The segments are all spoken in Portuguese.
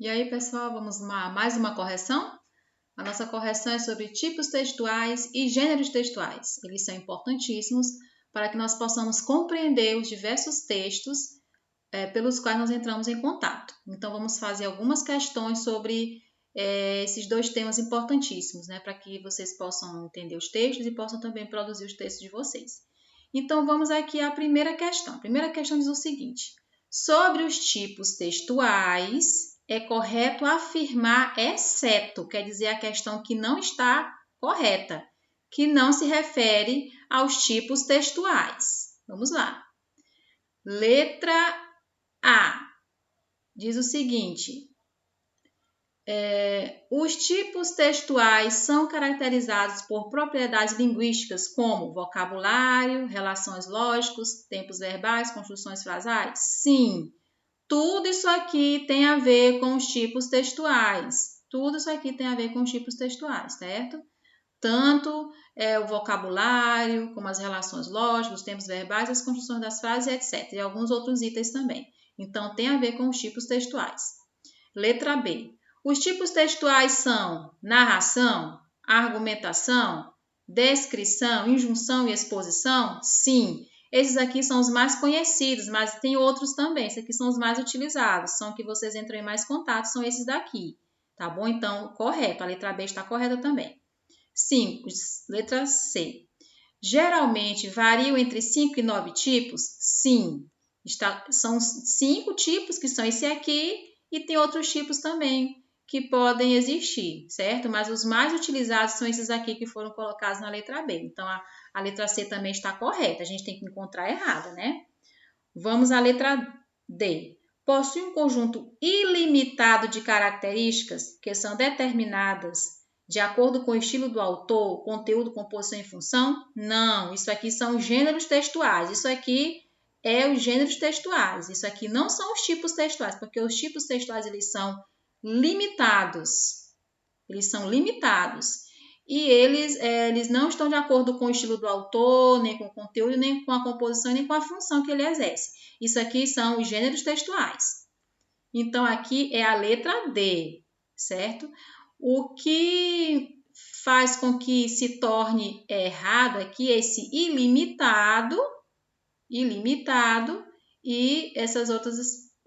E aí, pessoal, vamos mais uma correção? A nossa correção é sobre tipos textuais e gêneros textuais. Eles são importantíssimos para que nós possamos compreender os diversos textos pelos quais nós entramos em contato. Então, vamos fazer algumas questões sobre esses dois temas importantíssimos, né, para que vocês possam entender os textos e possam também produzir os textos de vocês. Então, vamos aqui à primeira questão. A primeira questão diz o seguinte: sobre os tipos textuais, é correto afirmar exceto, quer dizer, a questão que não está correta, que não se refere aos tipos textuais. Vamos lá. Letra A diz o seguinte: os tipos textuais são caracterizados por propriedades linguísticas como vocabulário, relações lógicas, tempos verbais, construções frasais? Sim. Tudo isso aqui tem a ver com os tipos textuais. Tudo isso aqui tem a ver com os tipos textuais, certo? Tanto o vocabulário, como as relações lógicas, os tempos verbais, as construções das frases, etc. E alguns outros itens também. Então, tem a ver com os tipos textuais. Letra B. Os tipos textuais são narração, argumentação, descrição, injunção e exposição? Sim. Esses aqui são os mais conhecidos, mas tem outros também. Esses aqui são os mais utilizados, são que vocês entram em mais contato, são esses daqui. Tá bom? Então, correto. A letra B está correta também. 5. Letra C. Geralmente variam entre 5 e 9 tipos? Sim. São 5 tipos, que são esse aqui, e tem outros tipos também que podem existir, certo? Mas os mais utilizados são esses aqui que foram colocados na letra B. Então, a letra C também está correta. A gente tem que encontrar errada, né? Vamos à letra D. Possui um conjunto ilimitado de características que são determinadas de acordo com o estilo do autor, conteúdo, composição e função? Não, isso aqui são gêneros textuais. Isso aqui é os gêneros textuais. Isso aqui não são os tipos textuais, porque os tipos textuais eles são limitados. Eles são limitados. E eles não estão de acordo com o estilo do autor, nem com o conteúdo, nem com a composição, nem com a função que ele exerce. Isso aqui são os gêneros textuais. Então, aqui é a letra D, certo? O que faz com que se torne errado aqui é esse ilimitado e essas outras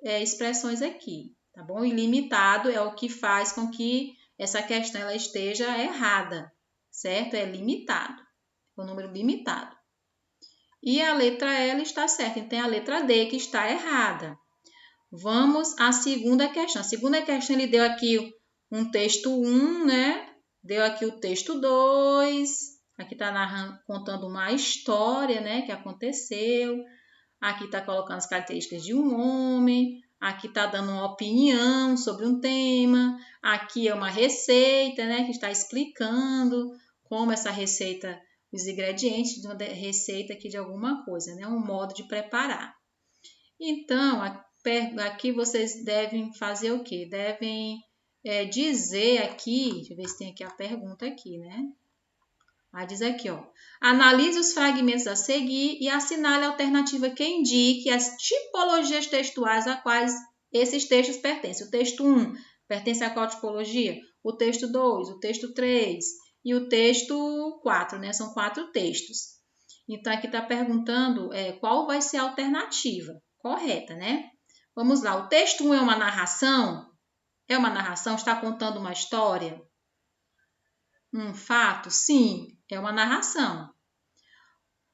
expressões aqui, tá bom? Ilimitado é o que faz com que essa questão ela esteja errada, certo? É limitado, é um número limitado. E a letra L está certa, então é a letra D que está errada. Vamos à segunda questão. A segunda questão ele deu aqui um texto 1, né? Deu aqui o texto 2. Aqui está contando uma história, né? Que aconteceu. Aqui está colocando as características de um homem. Aqui está dando uma opinião sobre um tema. Aqui é uma receita, né? Que está explicando como essa receita, os ingredientes de uma receita aqui de alguma coisa, né? Um modo de preparar. Então, aqui vocês devem fazer o quê? Devem dizer aqui, deixa eu ver se tem aqui a pergunta aqui, né? Diz aqui, ó. Analise os fragmentos a seguir e assinale a alternativa que indique as tipologias textuais a quais esses textos pertencem. O texto 1 pertence a qual tipologia? O texto 2, o texto 3 e o texto 4, né? São 4 textos. Então, aqui está perguntando qual vai ser a alternativa correta, né? Vamos lá. O texto 1 é uma narração? É uma narração? Está contando uma história? Um fato? Sim, é uma narração.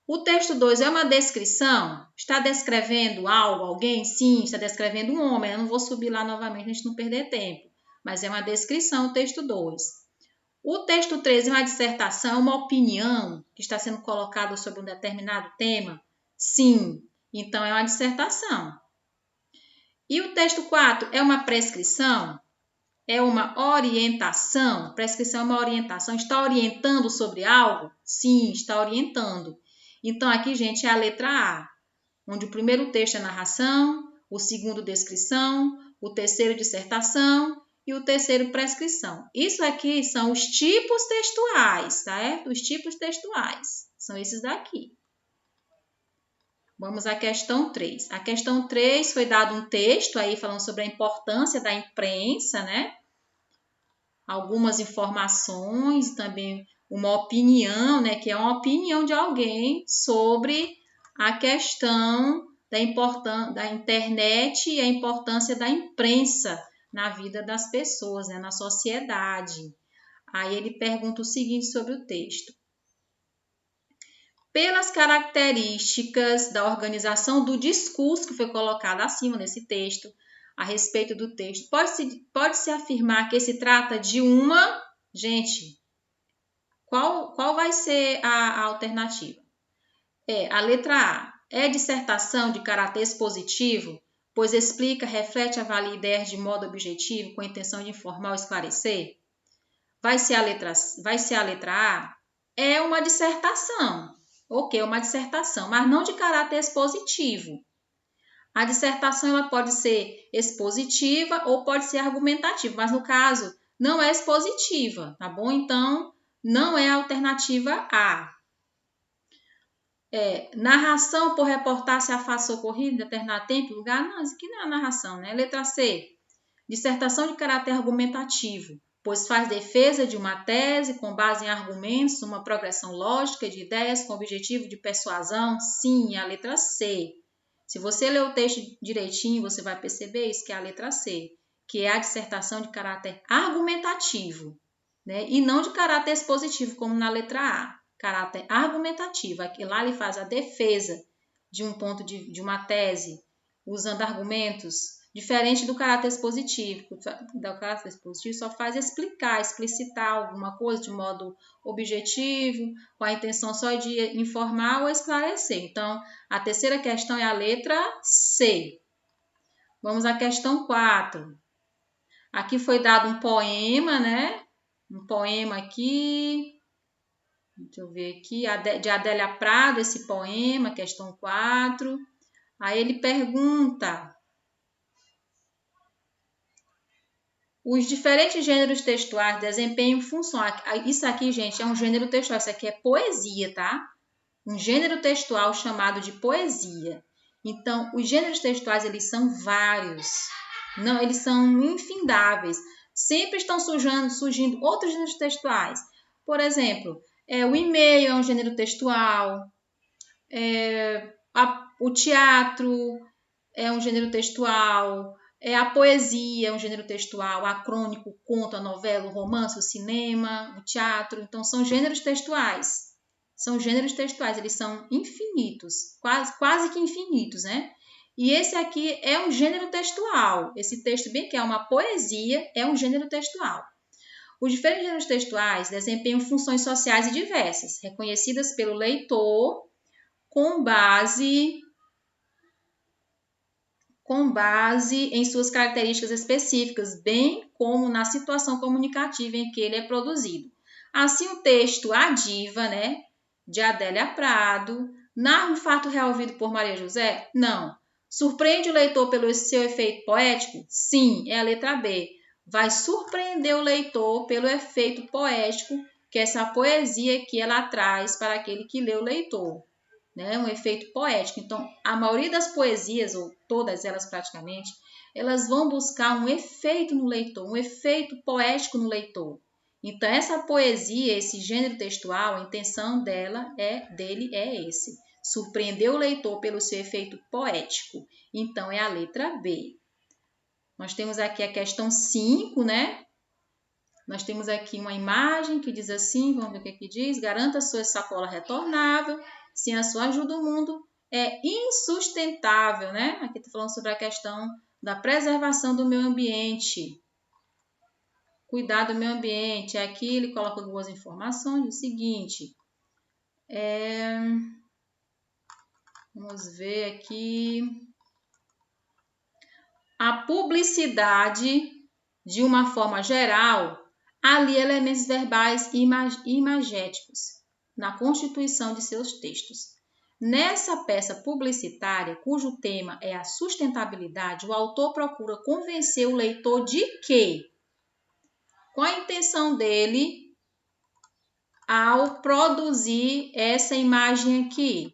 O texto 2 é uma descrição? Está descrevendo algo, alguém? Sim, está descrevendo um homem. Eu não vou subir lá novamente, a gente não perder tempo. Mas é uma descrição, o texto 2. O texto 3 é uma dissertação, uma opinião que está sendo colocada sobre um determinado tema? Sim, então é uma dissertação. E o texto 4 é uma prescrição? É uma orientação? Prescrição é uma orientação. Está orientando sobre algo? Sim, está orientando. Então, aqui, gente, é a letra A, onde o primeiro texto é narração, o segundo descrição, o terceiro dissertação e o terceiro prescrição. Isso aqui são os tipos textuais, certo? Os tipos textuais são esses daqui. Vamos à questão 3. A questão 3 foi dado um texto aí falando sobre a importância da imprensa, né? Algumas informações, também uma opinião, né? Que é uma opinião de alguém sobre a questão da internet e a importância da imprensa na vida das pessoas, né? Na sociedade. Aí ele pergunta o seguinte sobre o texto. Pelas características da organização do discurso que foi colocado acima nesse texto, a respeito do texto, pode-se afirmar que se trata de uma... Gente, qual vai ser a alternativa? A letra A. É dissertação de caráter expositivo, pois explica, reflete, avalia ideias de modo objetivo, com a intenção de informar ou esclarecer? Vai ser a letra A? É uma dissertação. Ok, uma dissertação, mas não de caráter expositivo. A dissertação ela pode ser expositiva ou pode ser argumentativa, mas no caso não é expositiva, tá bom? Então, não é a alternativa A. Narração por reportar-se a fato socorrido em determinado tempo, lugar? Não, isso aqui não é a narração, né? Letra C. Dissertação de caráter argumentativo, pois faz defesa de uma tese com base em argumentos, uma progressão lógica de ideias com objetivo de persuasão? Sim, é a letra C. Se você ler o texto direitinho, você vai perceber isso, que é a letra C, que é a dissertação de caráter argumentativo, né? E não de caráter expositivo, como na letra A. Caráter argumentativo, aqui lá ele faz a defesa de um ponto de uma tese, usando argumentos, diferente do caráter expositivo. O caráter expositivo só faz explicitar alguma coisa de modo objetivo, com a intenção só de informar ou esclarecer. Então, a terceira questão é a letra C. Vamos à questão 4. Aqui foi dado um poema, né? Um poema aqui. Deixa eu ver aqui. De Adélia Prado, esse poema, questão 4. Aí ele pergunta: os diferentes gêneros textuais desempenham função. Isso aqui, gente, é um gênero textual. Isso aqui é poesia, tá? Um gênero textual chamado de poesia. Então, os gêneros textuais, eles são vários. Não, eles são infindáveis. Sempre estão surgindo outros gêneros textuais. Por exemplo, o e-mail é um gênero textual. O teatro é um gênero textual. A poesia é um gênero textual, a crônica, o conto, a novela, o romance, o cinema, o teatro. Então, são gêneros textuais. São gêneros textuais, eles são infinitos, quase que infinitos, né? E esse aqui é um gênero textual. Esse texto, bem que é uma poesia, é um gênero textual. Os diferentes gêneros textuais desempenham funções sociais e diversas, reconhecidas pelo leitor com base em suas características específicas, bem como na situação comunicativa em que ele é produzido. Assim, o texto A Diva, né, de Adélia Prado, narra um fato real ouvido por Maria José? Não. Surpreende o leitor pelo seu efeito poético? Sim, é a letra B. Vai surpreender o leitor pelo efeito poético que essa poesia que ela traz para aquele que lê o leitor. Né, um efeito poético. Então, a maioria das poesias, ou todas elas praticamente, elas vão buscar um efeito no leitor, um efeito poético no leitor. Então, essa poesia, esse gênero textual, a intenção dele é esse, surpreender o leitor pelo seu efeito poético. Então, é a letra B. Nós temos aqui a questão 5, né? Nós temos aqui uma imagem que diz assim, vamos ver o que aqui diz: garanta sua sacola retornável. Sem a sua ajuda, o mundo é insustentável, né? Aqui está falando sobre a questão da preservação do meio ambiente. Cuidar do meio ambiente. Aqui ele coloca algumas informações. O seguinte. Vamos ver aqui. A publicidade, de uma forma geral, alia elementos verbais e imagéticos na constituição de seus textos. Nessa peça publicitária, cujo tema é a sustentabilidade, o autor procura convencer o leitor de que? Qual a intenção dele ao produzir essa imagem aqui?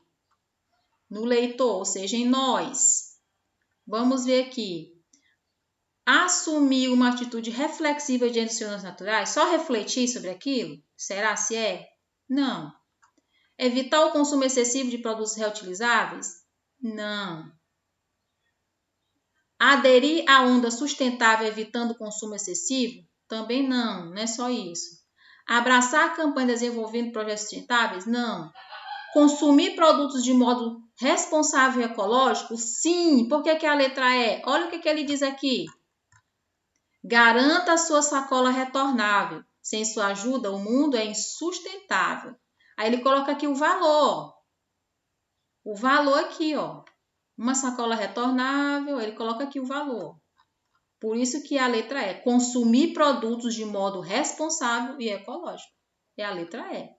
no leitor, ou seja, em nós. Vamos ver aqui. Assumir uma atitude reflexiva diante dos fenômenos naturais? Só refletir sobre aquilo? Será se é? Não. Evitar o consumo excessivo de produtos reutilizáveis? Não. Aderir à onda sustentável evitando o consumo excessivo? Também não, não é só isso. Abraçar a campanha desenvolvendo projetos sustentáveis? Não. Consumir produtos de modo responsável e ecológico? Sim. Por que a letra E? Olha o que ele diz aqui. Garanta a sua sacola retornável. Sem sua ajuda, o mundo é insustentável. Aí ele coloca aqui o valor. O valor aqui, ó. Uma sacola retornável, ele coloca aqui o valor. Por isso que a letra E. Consumir produtos de modo responsável e ecológico. É a letra E.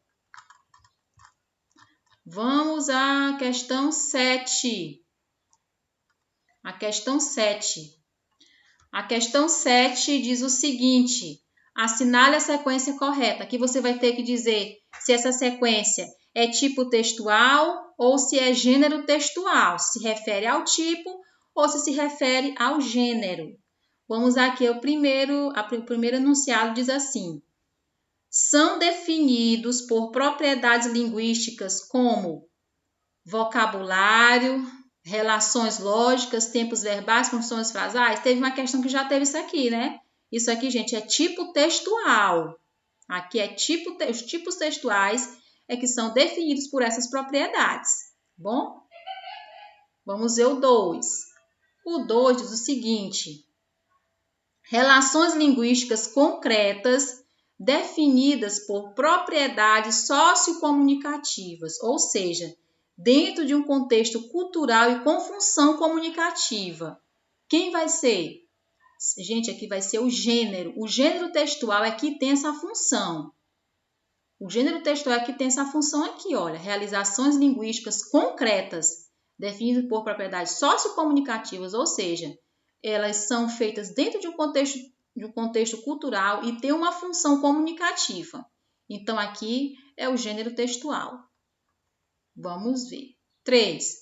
Vamos à questão 7. A questão 7. A questão 7 diz o seguinte: assinale a sequência correta. Aqui você vai ter que dizer se essa sequência é tipo textual ou se é gênero textual, se refere ao tipo ou se refere ao gênero. Vamos aqui, o primeiro enunciado diz assim: são definidos por propriedades linguísticas como vocabulário, relações lógicas, tempos verbais, funções frasais. Teve uma questão que já teve isso aqui, né? Isso aqui, gente, é tipo textual. Aqui é os tipos textuais é que são definidos por essas propriedades. Bom? Vamos ver o 2. O 2 diz o seguinte: relações linguísticas concretas definidas por propriedades sociocomunicativas, ou seja, dentro de um contexto cultural e com função comunicativa. Quem vai ser? Gente, aqui vai ser o gênero. O gênero textual é que tem essa função. O gênero textual é que tem essa função aqui, olha. Realizações linguísticas concretas, definidas por propriedades sociocomunicativas, ou seja, elas são feitas dentro de um contexto cultural e tem uma função comunicativa. Então, aqui é o gênero textual. Vamos ver. 3.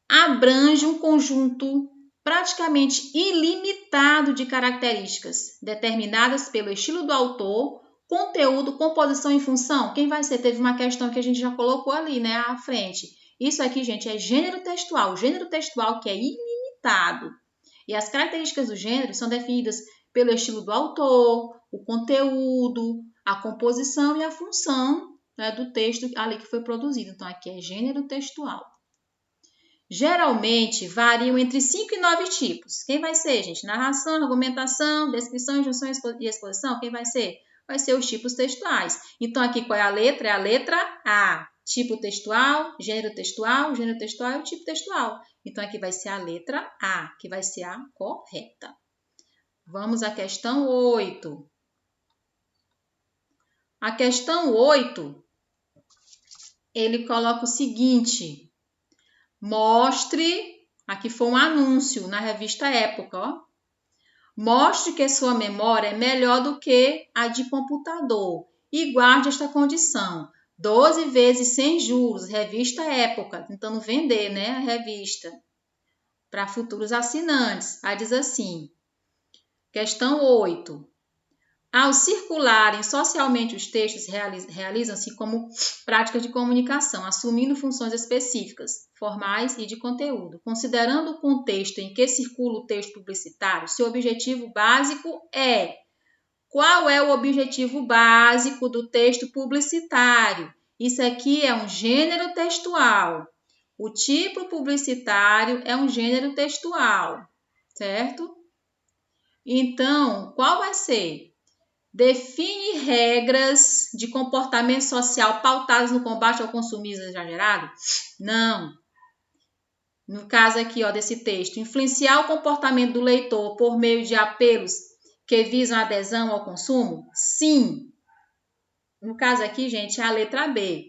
Abrange um conjunto praticamente ilimitado de características determinadas pelo estilo do autor, conteúdo, composição e função. Quem vai ser? Teve uma questão que a gente já colocou ali, né, à frente. Isso aqui, gente, é gênero textual. O gênero textual que é ilimitado. E as características do gênero são definidas pelo estilo do autor, o conteúdo, a composição e a função, né, do texto ali que foi produzido. Então, aqui é gênero textual. Geralmente, variam entre 5 e 9 tipos. Quem vai ser, gente? Narração, argumentação, descrição, injunção e exposição. Quem vai ser? Vai ser os tipos textuais. Então, aqui qual é a letra? É a letra A. Tipo textual, gênero textual e o tipo textual. Então, aqui vai ser a letra A, que vai ser a correta. Vamos à questão 8. A questão 8, ele coloca o seguinte: mostre, aqui foi um anúncio na revista Época, ó. Mostre que sua memória é melhor do que a de computador e guarde esta condição. 12 vezes sem juros, revista Época, tentando vender, né, a revista para futuros assinantes. Aí diz assim, questão 8. Ao circularem socialmente os textos, realizam-se como práticas de comunicação, assumindo funções específicas, formais e de conteúdo. Considerando o contexto em que circula o texto publicitário, seu objetivo básico é... Qual é o objetivo básico do texto publicitário? Isso aqui é um gênero textual. O tipo publicitário é um gênero textual, certo? Então, qual vai ser? Define regras de comportamento social pautadas no combate ao consumismo exagerado? Não. No caso aqui, ó, desse texto, influenciar o comportamento do leitor por meio de apelos que visam a adesão ao consumo? Sim. No caso aqui, gente, é a letra B.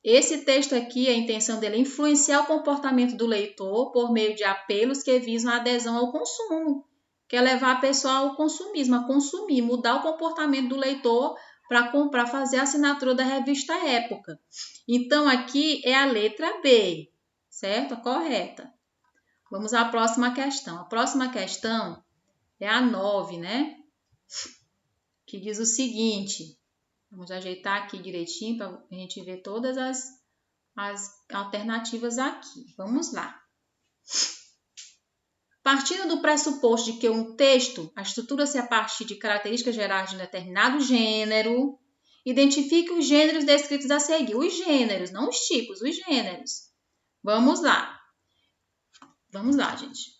Esse texto aqui, a intenção dele é influenciar o comportamento do leitor por meio de apelos que visam a adesão ao consumo. Quer levar a pessoa ao consumismo, a consumir, mudar o comportamento do leitor para fazer a assinatura da revista Época. Então, aqui é a letra B. certo? A correta. Vamos à próxima questão. A próxima questão é a 9, né? Que diz o seguinte. Vamos ajeitar aqui direitinho para a gente ver todas as alternativas aqui. Vamos lá. Partindo do pressuposto de que um texto, a estrutura-se a partir de características gerais de um determinado gênero, identifique os gêneros descritos a seguir. Os gêneros, não os tipos, os gêneros. Vamos lá. Vamos lá, gente.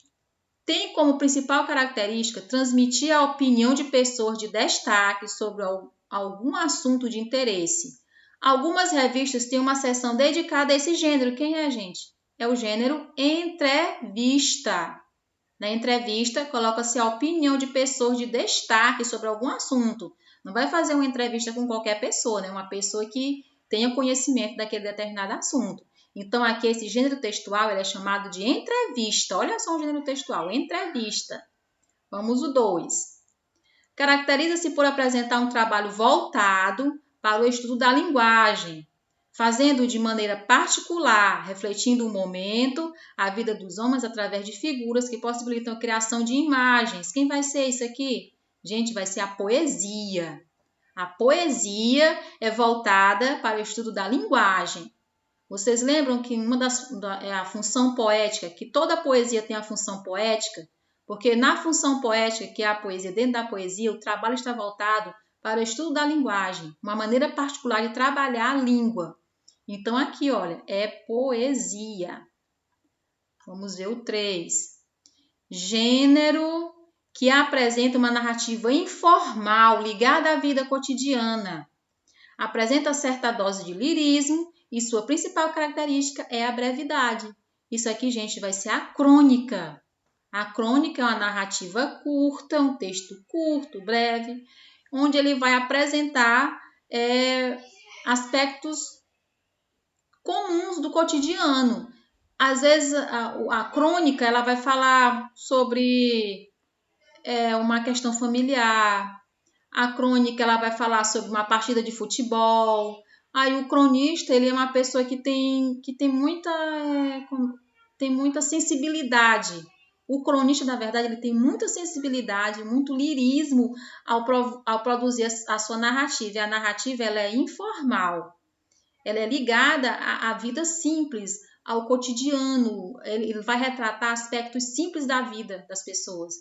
Tem como principal característica transmitir a opinião de pessoas de destaque sobre algum assunto de interesse. Algumas revistas têm uma seção dedicada a esse gênero. Quem é, gente? É o gênero entrevista. Na entrevista, coloca-se a opinião de pessoas de destaque sobre algum assunto. Não vai fazer uma entrevista com qualquer pessoa, né? Uma pessoa que tenha conhecimento daquele determinado assunto. Então, aqui esse gênero textual ele é chamado de entrevista. Olha só o gênero textual, entrevista. Vamos o 2. Caracteriza-se por apresentar um trabalho voltado para o estudo da linguagem, fazendo de maneira particular, refletindo o momento, a vida dos homens através de figuras que possibilitam a criação de imagens. Quem vai ser isso aqui? Gente, vai ser a poesia. A poesia é voltada para o estudo da linguagem. Vocês lembram que é a função poética, que toda poesia tem a função poética? Porque na função poética, que é a poesia, dentro da poesia, o trabalho está voltado para o estudo da linguagem, uma maneira particular de trabalhar a língua. Então, aqui, olha, é poesia. Vamos ver o 3. Gênero que apresenta uma narrativa informal, ligada à vida cotidiana. Apresenta certa dose de lirismo e sua principal característica é a brevidade. Isso aqui, gente, vai ser a crônica. A crônica é uma narrativa curta, um texto curto, breve, onde ele vai apresentar aspectos comuns do cotidiano. Às vezes, a crônica ela vai falar sobre uma questão familiar. A crônica ela vai falar sobre uma partida de futebol. Aí o cronista ele é uma pessoa que tem muita sensibilidade. O cronista, na verdade, ele tem muita sensibilidade, muito lirismo ao produzir a sua narrativa. E a narrativa ela é informal. Ela é ligada à vida simples, ao cotidiano. Ele vai retratar aspectos simples da vida das pessoas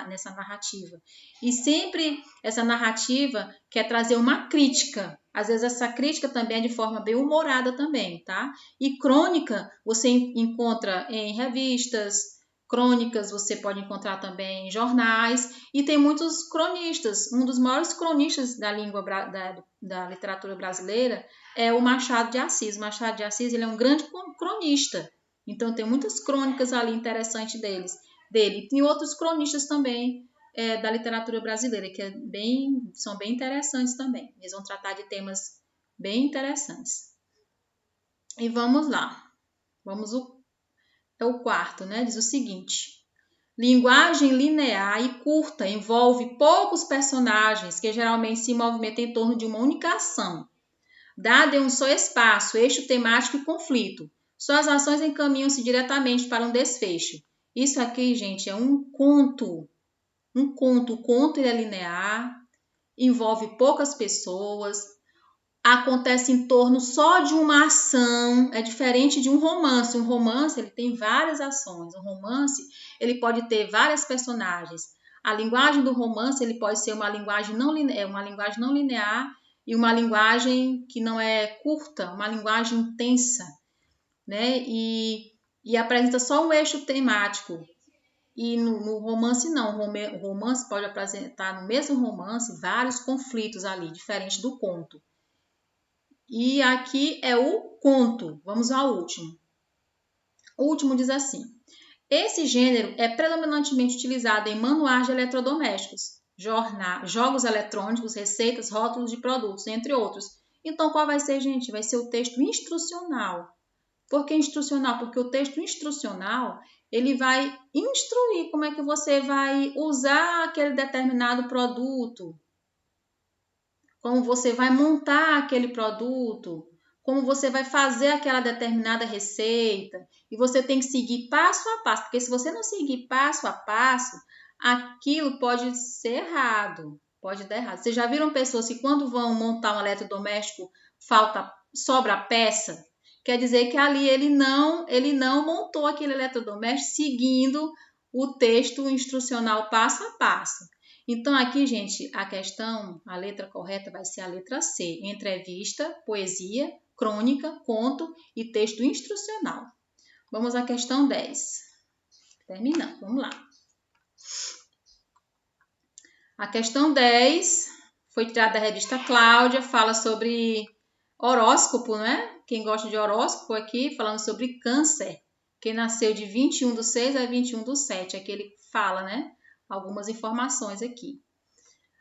nessa narrativa. E sempre essa narrativa quer trazer uma crítica. Às vezes essa crítica também é de forma bem humorada também, tá? E crônica você encontra em revistas, crônicas você pode encontrar também em jornais, e tem muitos cronistas. Um dos maiores cronistas da língua da literatura brasileira é o Machado de Assis. O Machado de Assis ele é um grande cronista, então tem muitas crônicas ali interessantes dele. Tem outros cronistas também da literatura brasileira que são bem interessantes também. Eles vão tratar de temas bem interessantes. E vamos lá. É o quarto, né? Diz o seguinte: linguagem linear e curta envolve poucos personagens que geralmente se movimentam em torno de uma única ação. Dado em um só espaço, eixo temático e conflito, suas ações encaminham-se diretamente para um desfecho. Isso aqui, gente, é um conto. O conto ele é linear, envolve poucas pessoas, acontece em torno só de uma ação, é diferente de um romance. Um romance ele tem várias ações. Um romance ele pode ter várias personagens. A linguagem do romance ele pode ser uma linguagem não linear e uma linguagem que não é curta, uma linguagem intensa, né? E apresenta só um eixo temático. E no romance não, o romance pode apresentar no mesmo romance vários conflitos ali, diferente do conto. E aqui é o conto. Vamos ao último. O último diz assim: esse gênero é predominantemente utilizado em manuais de eletrodomésticos, jogos eletrônicos, receitas, rótulos de produtos, entre outros. Então, qual vai ser, gente? Vai ser o texto instrucional. Por que instrucional? Porque o texto instrucional, ele vai instruir como é que você vai usar aquele determinado produto, como você vai montar aquele produto, como você vai fazer aquela determinada receita, e você tem que seguir passo a passo, porque se você não seguir passo a passo, aquilo pode ser errado, pode dar errado. Vocês já viram pessoas que quando vão montar um eletrodoméstico, sobra peça? Quer dizer que ali ele não montou aquele eletrodoméstico seguindo o texto instrucional passo a passo. Então, aqui, gente, a letra correta vai ser a letra C, entrevista, poesia, crônica, conto e texto instrucional. Vamos à questão 10. Terminando, vamos lá. A questão 10 foi tirada da revista Cláudia, fala sobre horóscopo, né? Quem gosta de horóscopo aqui, falando sobre câncer. Quem nasceu de 21/6 a 21/7, aqui ele fala, né? Algumas informações aqui.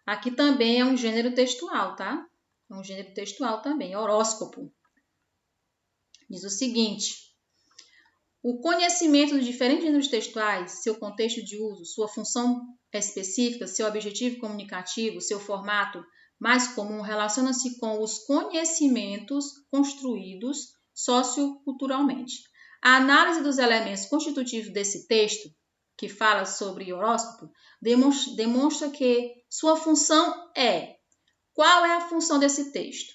Aqui também é um gênero textual, tá? É um gênero textual também, horóscopo. Diz o seguinte: o conhecimento dos diferentes gêneros textuais, seu contexto de uso, sua função específica, seu objetivo comunicativo, seu formato mais comum relaciona-se com os conhecimentos construídos socioculturalmente. A análise dos elementos constitutivos desse texto, que fala sobre horóscopo, demonstra que sua função é... Qual é a função desse texto?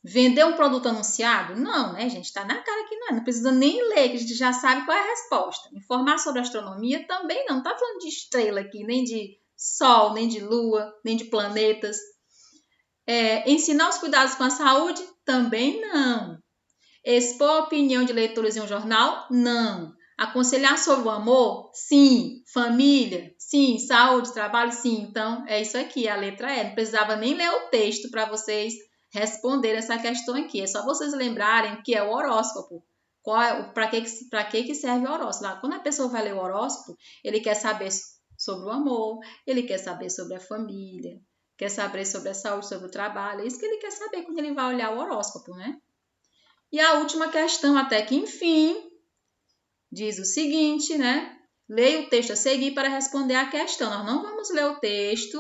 Vender um produto anunciado? Não, né, gente? Está na cara que não é. Não precisa nem ler, que a gente já sabe qual é a resposta. Informar sobre astronomia também não. Não está falando de estrela aqui, nem de sol, nem de lua, nem de planetas. Ensinar os cuidados com a saúde? Também não. Expor a opinião de leitores em um jornal? Não. Aconselhar sobre o amor? Sim. Família? Sim. Saúde, trabalho? Sim. Então, é isso aqui, a letra E. Não precisava nem ler o texto para vocês responderem essa questão aqui. É só vocês lembrarem que é o horóscopo. Para que serve o horóscopo? Quando a pessoa vai ler o horóscopo, ele quer saber sobre o amor, ele quer saber sobre a família, quer saber sobre a saúde, sobre o trabalho. É isso que ele quer saber quando ele vai olhar o horóscopo, né? E a última questão, até que enfim, diz o seguinte, né? Leia o texto a seguir para responder a questão. Nós não vamos ler o texto.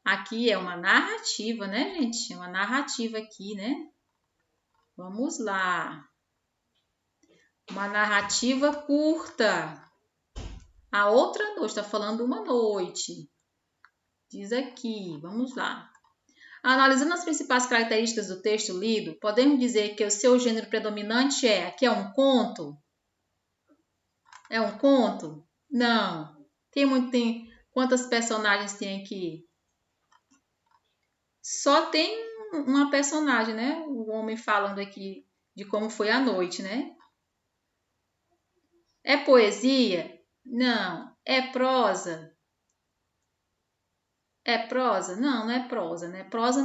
Aqui é uma narrativa, né, gente? É uma narrativa aqui, né? Vamos lá. Uma narrativa curta. A outra noite, está falando uma noite. Diz aqui, vamos lá. Analisando as principais características do texto lido, podemos dizer que o seu gênero predominante aqui é um conto? É um conto? Não. Quantas personagens tem aqui? Só tem uma personagem, né? O homem falando aqui de como foi a noite, né? É poesia? Não. É prosa? É prosa? Não, não é prosa, né? Prosa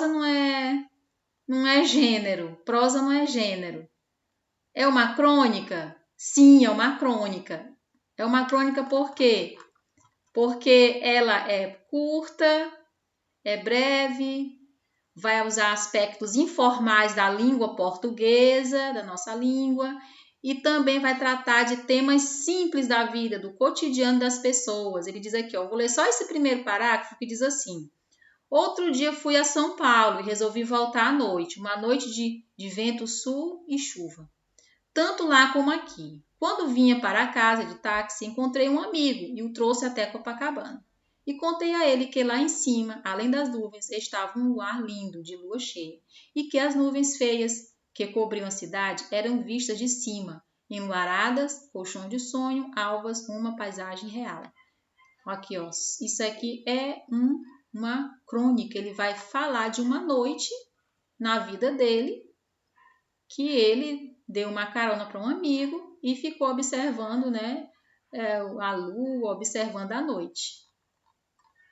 não é gênero. Prosa não é gênero. É uma crônica? Sim, é uma crônica. É uma crônica por quê? Porque ela é curta, é breve, vai usar aspectos informais da língua portuguesa, da nossa língua, e também vai tratar de temas simples da vida, do cotidiano das pessoas. Ele diz aqui, vou ler só esse primeiro parágrafo que diz assim: outro dia fui a São Paulo e resolvi voltar à noite, uma noite de vento sul e chuva. Tanto lá como aqui. Quando vinha para casa de táxi, encontrei um amigo e o trouxe até Copacabana. E contei a ele que lá em cima, além das nuvens, estava um luar lindo de lua cheia, e que as nuvens feias que cobriam a cidade eram vistas de cima, enluaradas, colchão de sonho, alvas, uma paisagem real. Aqui, isso aqui é uma crônica. Ele vai falar de uma noite na vida dele, que ele deu uma carona para um amigo e ficou observando, né, a lua, observando a noite.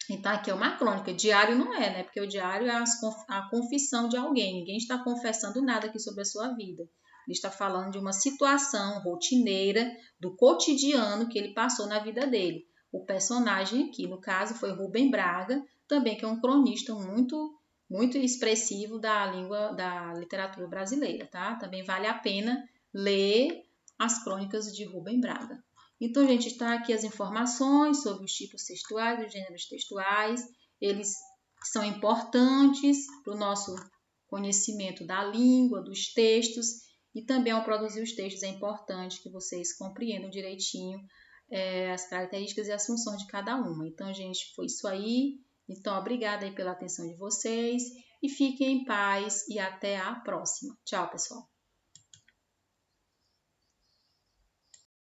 Então, aqui é uma crônica. Diário não é, né? Porque o diário é a confissão de alguém. Ninguém está confessando nada aqui sobre a sua vida. Ele está falando de uma situação rotineira, do cotidiano que ele passou na vida dele. O personagem aqui, no caso, foi Rubem Braga, também que é um cronista muito expressivo da língua, da literatura brasileira, tá? Também vale a pena ler as crônicas de Rubem Braga. Então, gente, está aqui as informações sobre os tipos textuais, os gêneros textuais. Eles são importantes para o nosso conhecimento da língua, dos textos, e também ao produzir os textos é importante que vocês compreendam direitinho as características e as funções de cada uma. Então, gente, foi isso aí. Então, obrigada aí pela atenção de vocês e fiquem em paz e até a próxima. Tchau, pessoal!